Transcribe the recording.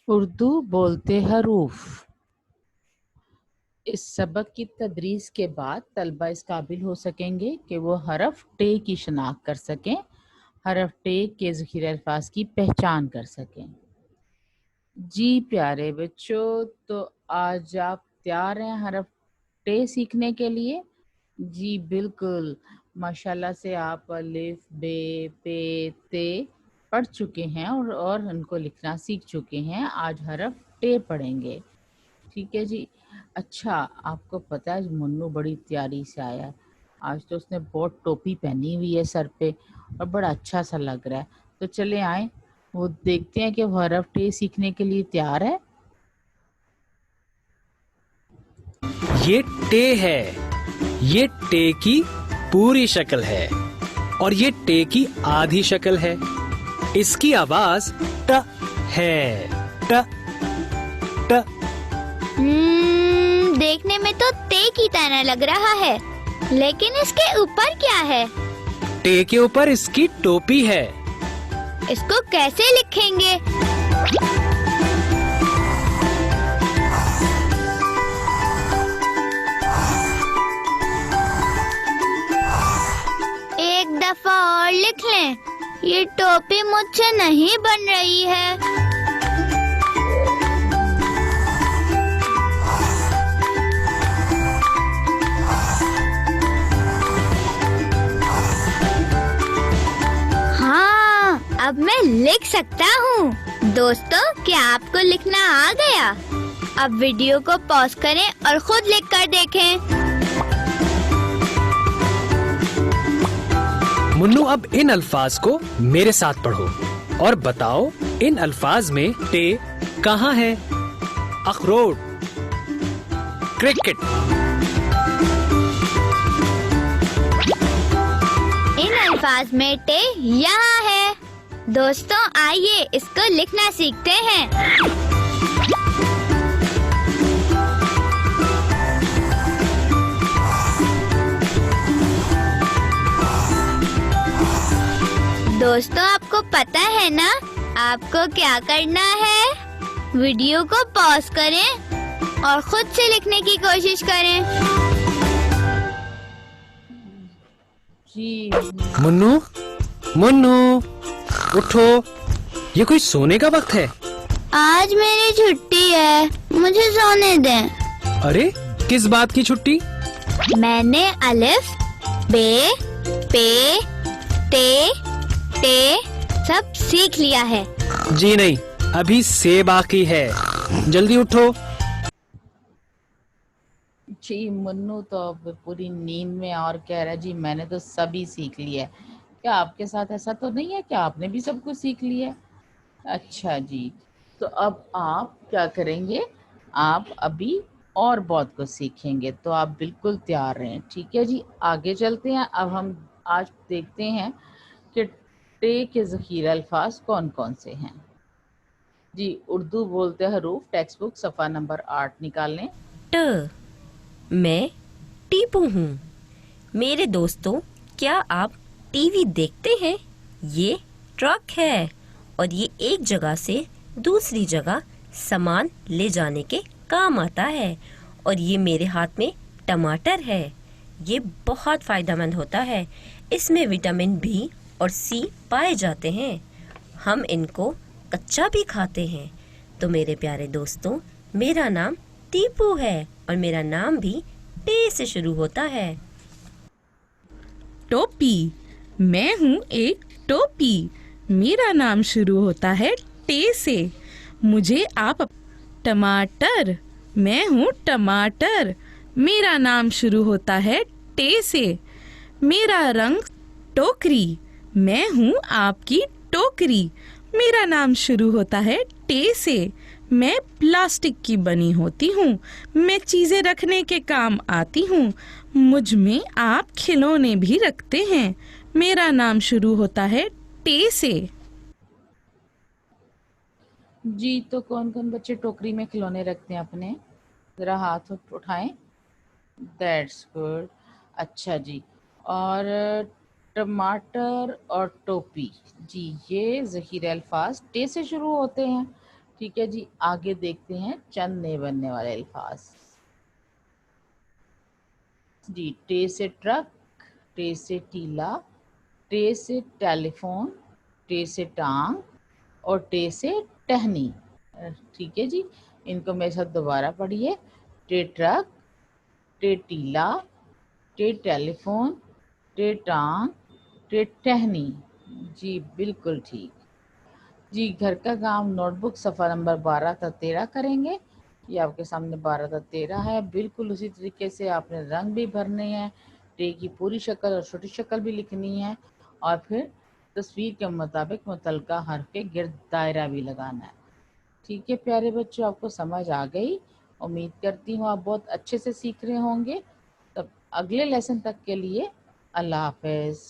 उर्दू बोलते हरूफ। इस सबक की तदरीस के बाद तलबा इस काबिल हो सकेंगे कि वो हरफ टे की शनाख्त कर सकें, हरफ टे के ज़ख़ीरे अल्फाज की पहचान कर सकें। जी प्यारे बच्चों, तो आज आप तैयार हैं हरफ टे सीखने के लिए? जी बिल्कुल। माशाल्लाह से आप अलिफ, बे, पे, ते पढ़ चुके हैं और उनको लिखना सीख चुके हैं। आज हरफ टे पढ़ेंगे। ठीक है जी। अच्छा, आपको पता है मुन्नू बड़ी तैयारी से आया है। आज तो उसने बहुत टोपी पहनी हुई है सर पे और बड़ा अच्छा सा लग रहा है। तो चले आए, वो देखते हैं कि वो हरफ टे सीखने के लिए तैयार है। ये टे है। ये टे की पूरी शक्ल है और ये टे की आधी शक्ल है। इसकी आवाज ट है। ट ट। देखने में तो ते की तरह लग रहा है, लेकिन इसके ऊपर क्या है? टे के ऊपर इसकी टोपी है। इसको कैसे लिखेंगे? एक दफा और लिख लें। ये टोपी मुझसे नहीं बन रही है। हाँ, अब मैं लिख सकता हूँ। दोस्तों, क्या आपको लिखना आ गया? अब वीडियो को पॉज करें और खुद लिख कर देखें। मुन्नू, अब इन अल्फाज को मेरे साथ पढ़ो और बताओ इन अल्फाज में टे कहाँ है? अखरोट, क्रिकेट। इन अल्फाज में टे यहाँ है। दोस्तों, आइए इसको लिखना सीखते हैं। दोस्तों, आपको पता है ना आपको क्या करना है? वीडियो को पॉज करें और खुद से लिखने की कोशिश करें। जी मुन्नू, मुन्नू, उठो। ये कोई सोने का वक्त है? आज मेरी छुट्टी है, मुझे सोने दें। अरे, किस बात की छुट्टी? मैंने अलिफ, बे, पे, ते, टे सब सीख लिया है। जी नहीं, अभी से बाकी है। जल्दी उठो। जी, मुन्नू तो अब पूरी नींद में और कह रहा है जी मैंने तो सभी सीख लिया है। क्या आपके साथ ऐसा तो नहीं है कि आपने भी सब कुछ सीख लिया है? अच्छा जी, तो अब आप क्या करेंगे? आप अभी और बहुत कुछ सीखेंगे, तो आप बिल्कुल तैयार रहें। ठीक है जी, आगे चलते हैं। अब हम आज देखते हैं कि टे के ज़ख़ीरे अल्फाज कौन कौन से हैं। जी, उर्दू बोलते हरूफ टेक्स्ट बुक सफ़ा नंबर 8 निकाल लें। ट। मैं टीपू हूँ। मेरे दोस्तों, क्या आप टीवी देखते हैं? ये ट्रक है और ये एक जगह से दूसरी जगह सामान ले जाने के काम आता है। और ये मेरे हाथ में टमाटर है। ये बहुत फायदेमंद होता है। इसमें विटामिन बी और सी पाए जाते हैं। हम इनको कच्चा भी खाते हैं। तो मेरे प्यारे दोस्तों, मेरा नाम टीपू है और मेरा नाम भी टे से शुरू होता है। टोपी। मैं हूँ एक टोपी। मेरा नाम शुरू होता है टे से। मुझे आप टमाटर। मैं हूँ टमाटर। मेरा नाम शुरू होता है टे से। मेरा रंग टोकरी। मैं हूँ आपकी टोकरी। मेरा नाम शुरू होता है टे से। मैं प्लास्टिक की बनी होती हूँ। मैं चीजें रखने के काम आती हूँ। मुझ में आप खिलौने भी रखते हैं। मेरा नाम शुरू होता है टे से। जी, तो कौन कौन बच्चे टोकरी में खिलौने रखते हैं अपने? ज़रा हाथ उठाएं। That's good. अच्छा जी, और टमाटर और टोपी, जी ये ज़ख़ीरे अल्फाज टे से शुरू होते हैं। ठीक है जी, आगे देखते हैं चंद नए बनने वाले अल्फाज। जी, टे से ट्रक, टे से टीला, टे से टेलीफोन, टे से टांग और टे से टहनी। ठीक है जी, इनको मेरे साथ दोबारा पढ़िए। टे ट्रक, टे टीला, टे टेलीफोन, टे टांग, टे टहनी। जी बिल्कुल ठीक। जी, घर का काम नोटबुक सफ़ा नंबर 12 तक 13 करेंगे। ये आपके सामने 12 तक 13 है। बिल्कुल उसी तरीके से आपने रंग भी भरने हैं, टे की पूरी शक्ल और छोटी शक्ल भी लिखनी है, और फिर तस्वीर के मुताबिक मुतलका हर्फ के गिर्द दायरा भी लगाना है। ठीक है प्यारे बच्चों, आपको समझ आ गई। उम्मीद करती हूँ आप बहुत अच्छे से सीख रहे होंगे। तब अगले लेसन तक के लिए अल्लाह हाफिज़।